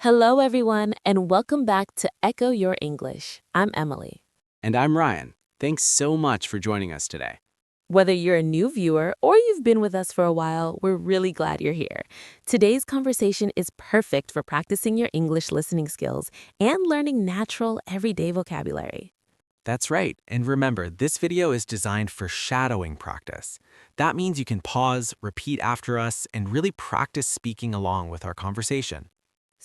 Hello, everyone, and welcome back to Echo Your English. I'm Emily. And I'm Ryan. Thanks so much for joining us today. Whether you're a new viewer or you've been with us for a while, we're really glad you're here. Today's conversation is perfect for practicing your English listening skills and learning natural, everyday vocabulary. That's right. And remember, this video is designed for shadowing practice. That means you can pause, repeat after us, and really practice speaking along with our conversation.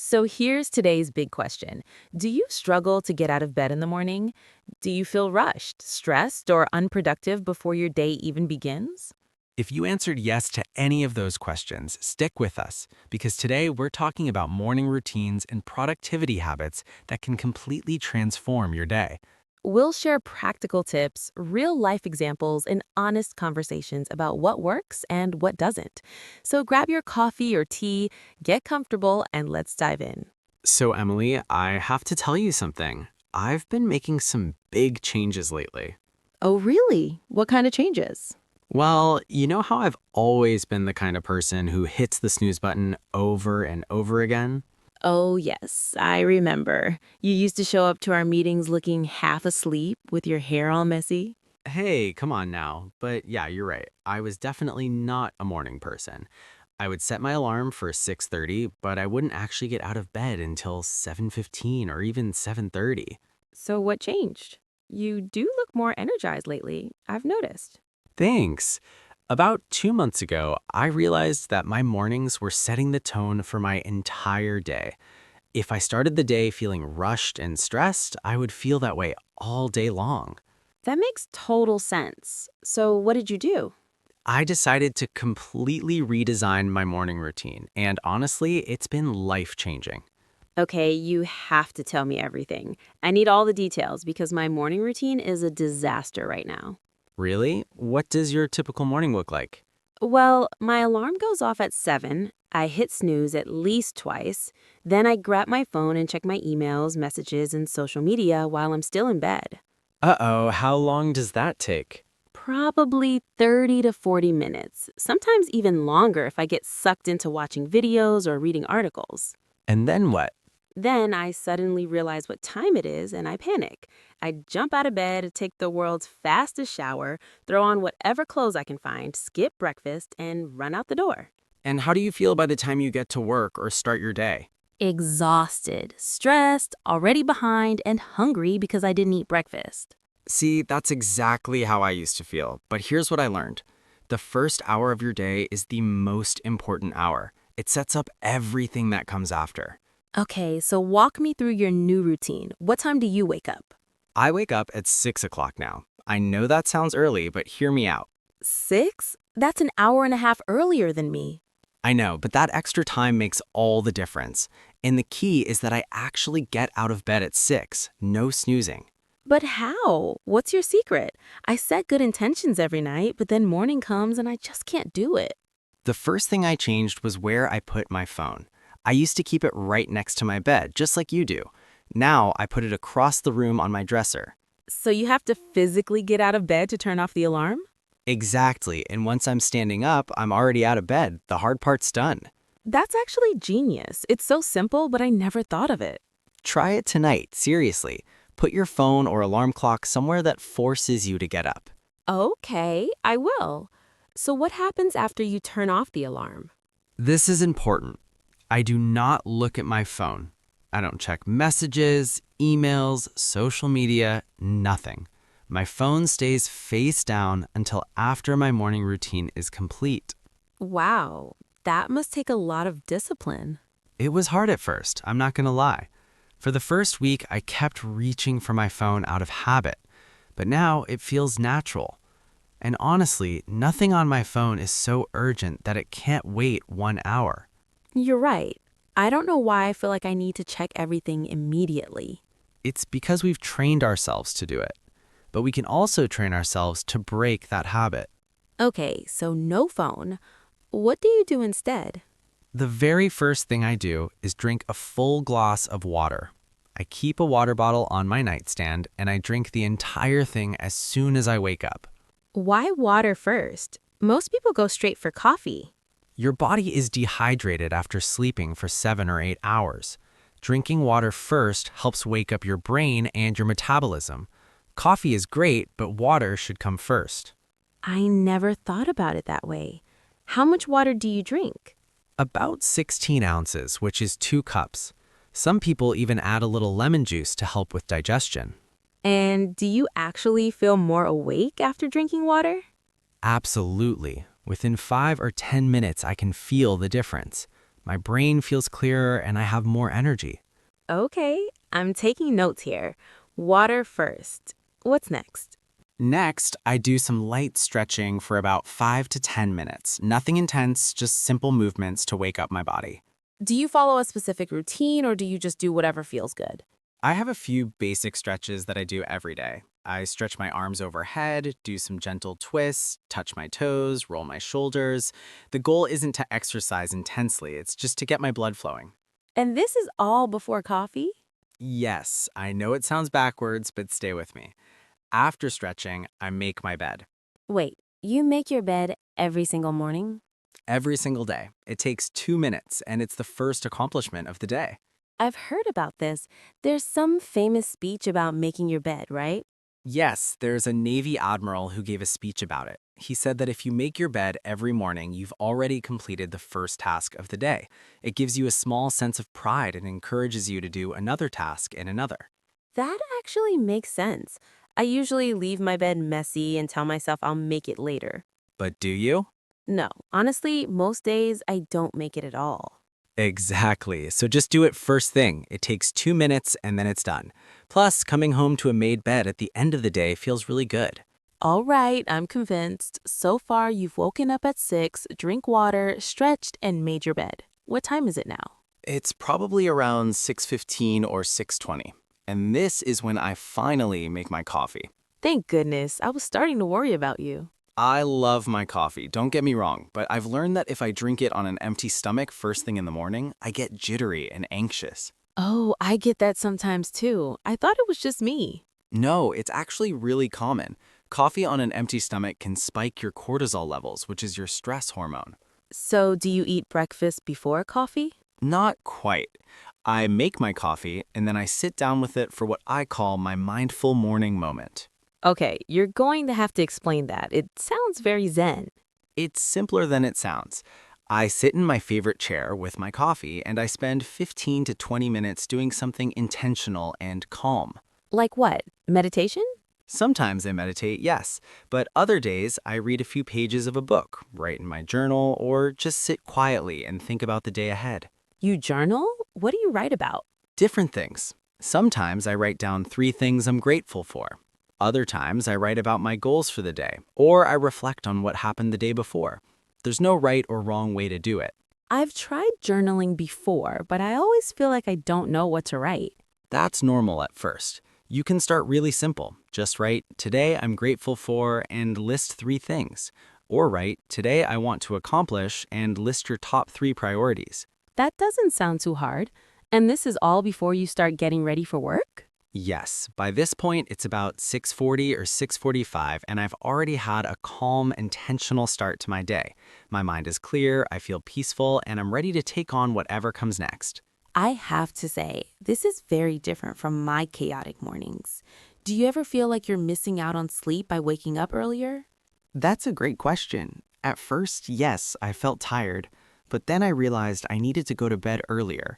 So here's today's big question. Do you struggle to get out of bed in the morning? Do you feel rushed, stressed, or unproductive before your day even begins? If you answered yes to any of those questions, stick with us, because today we're talking about morning routines and productivity habits that can completely transform your day. We'll share practical tips, real-life examples, and honest conversations about what works and what doesn't. So grab your coffee or tea, get comfortable, and let's dive in. So, Emily, I have to tell you something. I've been making some big changes lately. Oh, really? What kind of changes? Well, you know how I've always been the kind of person who hits the snooze button over and over again? Oh, yes, I remember. You used to show up to our meetings looking half asleep with your hair all messy. Hey, come on now. But yeah, you're right. I was definitely not a morning person. I would set my alarm for 6:30, but I wouldn't actually get out of bed until 7:15 or even 7:30. So what changed? You do look more energized lately, I've noticed. Thanks. About 2 months ago, I realized that my mornings were setting the tone for my entire day. If I started the day feeling rushed and stressed, I would feel that way all day long. That makes total sense. So what did you do? I decided to completely redesign my morning routine, and honestly, it's been life-changing. Okay, you have to tell me everything. I need all the details because my morning routine is a disaster right now. Really? What does your typical morning look like? Well, my alarm goes off at 7. I hit snooze at least twice. Then I grab my phone and check my emails, messages, and social media while I'm still in bed. Uh-oh, how long does that take? Probably 30 to 40 minutes, sometimes even longer if I get sucked into watching videos or reading articles. And then what? Then I suddenly realize what time it is and I panic. I jump out of bed, take the world's fastest shower, throw on whatever clothes I can find, skip breakfast, and run out the door. And how do you feel by the time you get to work or start your day? Exhausted, stressed, already behind, and hungry because I didn't eat breakfast. See, that's exactly how I used to feel, but here's what I learned. The first hour of your day is the most important hour. It sets up everything that comes after. Okay, so walk me through your new routine. What time do you wake up? I wake up at 6 o'clock now. I know that sounds early, but hear me out. 6? That's an hour and a half earlier than me. I know, but that extra time makes all the difference. And the key is that I actually get out of bed at 6, no snoozing. But how? What's your secret? I set good intentions every night, but then morning comes and I just can't do it. The first thing I changed was where I put my phone. I used to keep it right next to my bed, just like you do. Now I put it across the room on my dresser. So you have to physically get out of bed to turn off the alarm? Exactly, and once I'm standing up, I'm already out of bed. The hard part's done. That's actually genius. It's so simple, but I never thought of it. Try it tonight, seriously. Put your phone or alarm clock somewhere that forces you to get up. Okay, I will. So what happens after you turn off the alarm? This is important. I do not look at my phone. I don't check messages, emails, social media, nothing. My phone stays face down until after my morning routine is complete. Wow, that must take a lot of discipline. It was hard at first, I'm not gonna lie. For the first week, I kept reaching for my phone out of habit, but now it feels natural. And honestly, nothing on my phone is so urgent that it can't wait 1 hour. You're right. I don't know why I feel like I need to check everything immediately. It's because we've trained ourselves to do it. But we can also train ourselves to break that habit. Okay, so no phone. What do you do instead? The very first thing I do is drink a full glass of water. I keep a water bottle on my nightstand and I drink the entire thing as soon as I wake up. Why water first? Most people go straight for coffee. Your body is dehydrated after sleeping for 7 or 8 hours. Drinking water first helps wake up your brain and your metabolism. Coffee is great, but water should come first. I never thought about it that way. How much water do you drink? About 16 ounces, which is 2 cups. Some people even add a little lemon juice to help with digestion. And do you actually feel more awake after drinking water? Absolutely. Within 5 or 10 minutes, I can feel the difference. My brain feels clearer and I have more energy. Okay, I'm taking notes here. Water first. What's next? Next, I do some light stretching for about 5 to 10 minutes. Nothing intense, just simple movements to wake up my body. Do you follow a specific routine or do you just do whatever feels good? I have a few basic stretches that I do every day. I stretch my arms overhead, do some gentle twists, touch my toes, roll my shoulders. The goal isn't to exercise intensely, it's just to get my blood flowing. And this is all before coffee? Yes, I know it sounds backwards, but stay with me. After stretching, I make my bed. Wait, you make your bed every single morning? Every single day. It takes 2 minutes, and it's the first accomplishment of the day. I've heard about this. There's some famous speech about making your bed, right? Yes, there's a Navy admiral who gave a speech about it. He said that if you make your bed every morning, you've already completed the first task of the day. It gives you a small sense of pride and encourages you to do another task and another. That actually makes sense. I usually leave my bed messy and tell myself I'll make it later. But do you? No, honestly, most days I don't make it at all. Exactly. So just do it first thing. It takes 2 minutes and then it's done. Plus, coming home to a made bed at the end of the day feels really good. All right, I'm convinced. So far, you've woken up at 6, drink water, stretched, and made your bed. What time is it now? It's probably around 6:15 or 6:20. And this is when I finally make my coffee. Thank goodness. I was starting to worry about you. I love my coffee, don't get me wrong, but I've learned that if I drink it on an empty stomach first thing in the morning, I get jittery and anxious. Oh, I get that sometimes too. I thought it was just me. No, it's actually really common. Coffee on an empty stomach can spike your cortisol levels, which is your stress hormone. So, do you eat breakfast before coffee? Not quite. I make my coffee and then I sit down with it for what I call my mindful morning moment. Okay, you're going to have to explain that. It sounds very zen. It's simpler than it sounds. I sit in my favorite chair with my coffee and I spend 15 to 20 minutes doing something intentional and calm. Like what? Meditation? Sometimes I meditate, yes, but other days I read a few pages of a book, write in my journal, or just sit quietly and think about the day ahead. You journal? What do you write about? Different things. Sometimes I write down 3 things I'm grateful for. Other times I write about my goals for the day, or I reflect on what happened the day before. There's no right or wrong way to do it. I've tried journaling before, but I always feel like I don't know what to write. That's normal at first. You can start really simple. Just write, "Today I'm grateful for," and list 3 things. Or write, "Today I want to accomplish," and list your top 3 priorities. That doesn't sound too hard. And this is all before you start getting ready for work? Yes, by this point it's about 6:40 or 6:45 and I've already had a calm, intentional start to my day. My mind is clear, I feel peaceful, and I'm ready to take on whatever comes next. I have to say, this is very different from my chaotic mornings. Do you ever feel like you're missing out on sleep by waking up earlier? That's a great question. At first, yes, I felt tired, but then I realized I needed to go to bed earlier.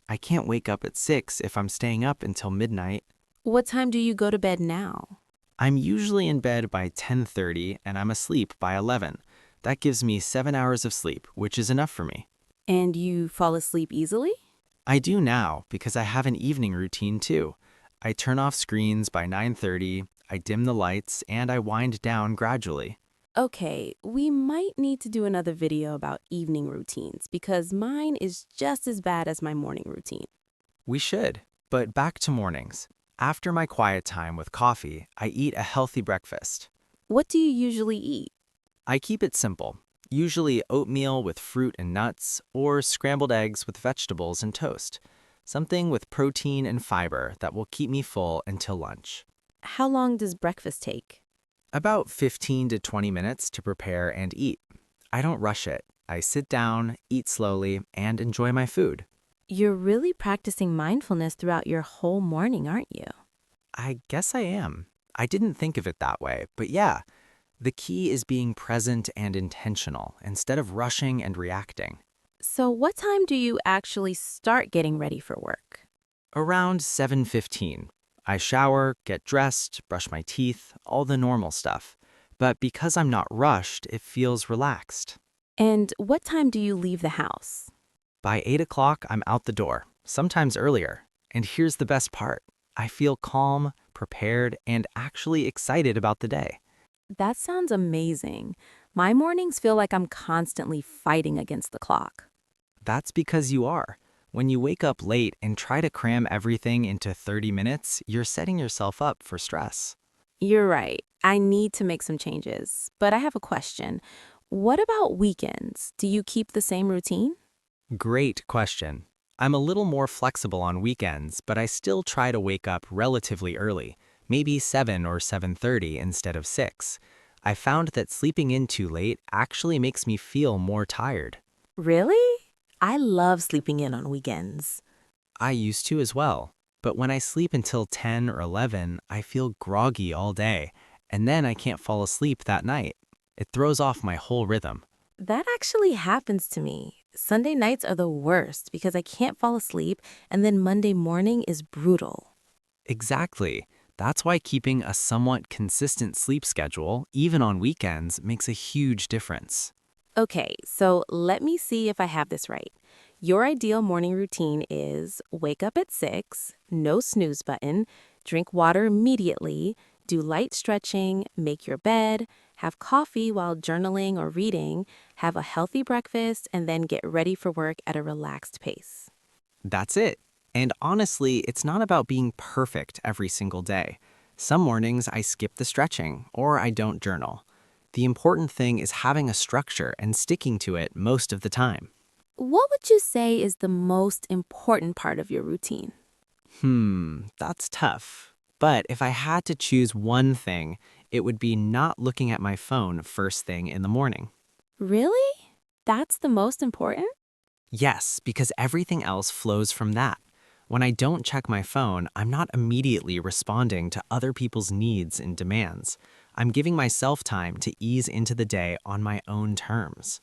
I can't wake up at 6 if I'm staying up until midnight. What time do you go to bed now? I'm usually in bed by 10:30 and I'm asleep by 11. That gives me 7 hours of sleep, which is enough for me. And you fall asleep easily? I do now because I have an evening routine too. I turn off screens by 9:30, I dim the lights, and I wind down gradually. Okay, we might need to do another video about evening routines because mine is just as bad as my morning routine. We should. But back to mornings. After my quiet time with coffee, I eat a healthy breakfast. What do you usually eat? I keep it simple, usually oatmeal with fruit and nuts, or scrambled eggs with vegetables and toast. Something with protein and fiber that will keep me full until lunch. How long does breakfast take? About 15 to 20 minutes to prepare and eat. I don't rush it. I sit down, eat slowly, and enjoy my food. You're really practicing mindfulness throughout your whole morning, aren't you? I guess I am. I didn't think of it that way, but yeah, the key is being present and intentional instead of rushing and reacting. So, what time do you actually start getting ready for work? Around 7:15, I shower, get dressed, brush my teeth, all the normal stuff. But because I'm not rushed, it feels relaxed. And what time do you leave the house? By 8 o'clock, I'm out the door, sometimes earlier. And here's the best part. I feel calm, prepared, and actually excited about the day. That sounds amazing. My mornings feel like I'm constantly fighting against the clock. That's because you are. When you wake up late and try to cram everything into 30 minutes, you're setting yourself up for stress. You're right. I need to make some changes. But I have a question. What about weekends? Do you keep the same routine? Great question. I'm a little more flexible on weekends, but I still try to wake up relatively early, maybe 7 or 7:30 instead of 6. I found that sleeping in too late actually makes me feel more tired. Really? I love sleeping in on weekends. I used to as well, but when I sleep until 10 or 11, I feel groggy all day, and then I can't fall asleep that night. It throws off my whole rhythm. That actually happens to me. Sunday nights are the worst because I can't fall asleep, and then Monday morning is brutal. Exactly. That's why keeping a somewhat consistent sleep schedule, even on weekends, makes a huge difference. Okay, so let me see if I have this right. Your ideal morning routine is wake up at 6, no snooze button, drink water immediately, do light stretching, make your bed, have coffee while journaling or reading, have a healthy breakfast, and then get ready for work at a relaxed pace. That's it. And honestly, it's not about being perfect every single day. Some mornings I skip the stretching or I don't journal. The important thing is having a structure and sticking to it most of the time. What would you say is the most important part of your routine? That's tough. But if I had to choose one thing, it would be not looking at my phone first thing in the morning. Really? That's the most important? Yes, because everything else flows from that. When I don't check my phone, I'm not immediately responding to other people's needs and demands. I'm giving myself time to ease into the day on my own terms.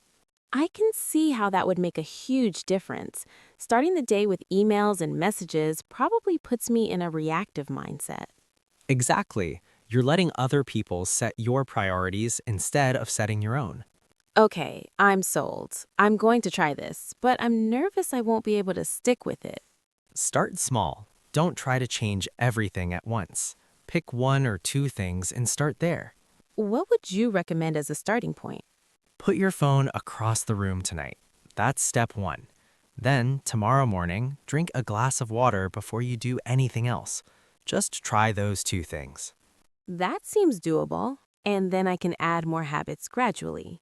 I can see how that would make a huge difference. Starting the day with emails and messages probably puts me in a reactive mindset. Exactly. You're letting other people set your priorities instead of setting your own. Okay, I'm sold. I'm going to try this, but I'm nervous I won't be able to stick with it. Start small. Don't try to change everything at once. Pick one or two things and start there. What would you recommend as a starting point? Put your phone across the room tonight. That's step one. Then, tomorrow morning, drink a glass of water before you do anything else. Just try those two things. That seems doable, and then I can add more habits gradually.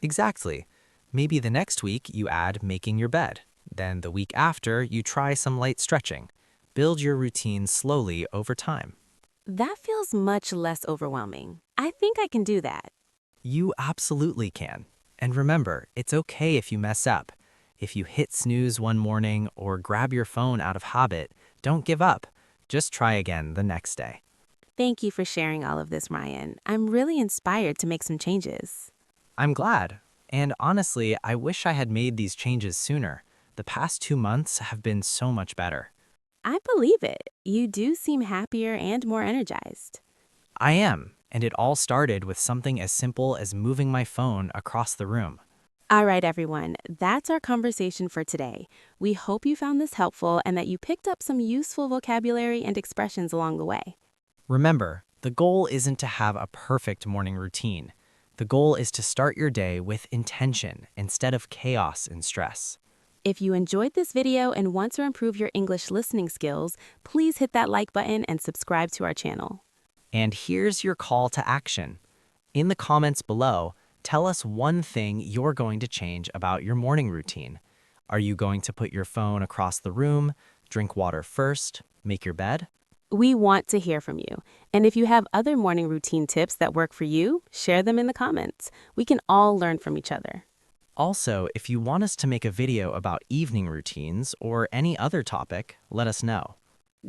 Exactly. Maybe the next week you add making your bed. Then the week after, you try some light stretching. Build your routine slowly over time. That feels much less overwhelming. I think I can do that. You absolutely can. And remember, it's okay if you mess up. If you hit snooze one morning or grab your phone out of habit, don't give up. Just try again the next day. Thank you for sharing all of this, Ryan. I'm really inspired to make some changes. I'm glad. And honestly, I wish I had made these changes sooner. The past 2 months have been so much better. I believe it. You do seem happier and more energized. I am, and it all started with something as simple as moving my phone across the room. All right, everyone, that's our conversation for today. We hope you found this helpful and that you picked up some useful vocabulary and expressions along the way. Remember, the goal isn't to have a perfect morning routine. The goal is to start your day with intention instead of chaos and stress. If you enjoyed this video and want to improve your English listening skills, please hit that like button and subscribe to our channel. And here's your call to action. In the comments below, tell us one thing you're going to change about your morning routine. Are you going to put your phone across the room, drink water first, make your bed? We want to hear from you. And if you have other morning routine tips that work for you, share them in the comments. We can all learn from each other. Also, if you want us to make a video about evening routines or any other topic, let us know.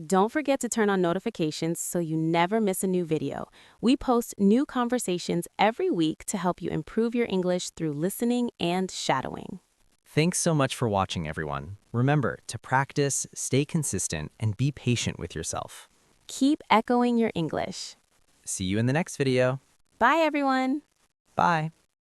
Don't forget to turn on notifications so you never miss a new video. We post new conversations every week to help you improve your English through listening and shadowing. Thanks so much for watching, everyone. Remember to practice, stay consistent, and be patient with yourself. Keep echoing your English. See you in the next video. Bye, everyone. Bye.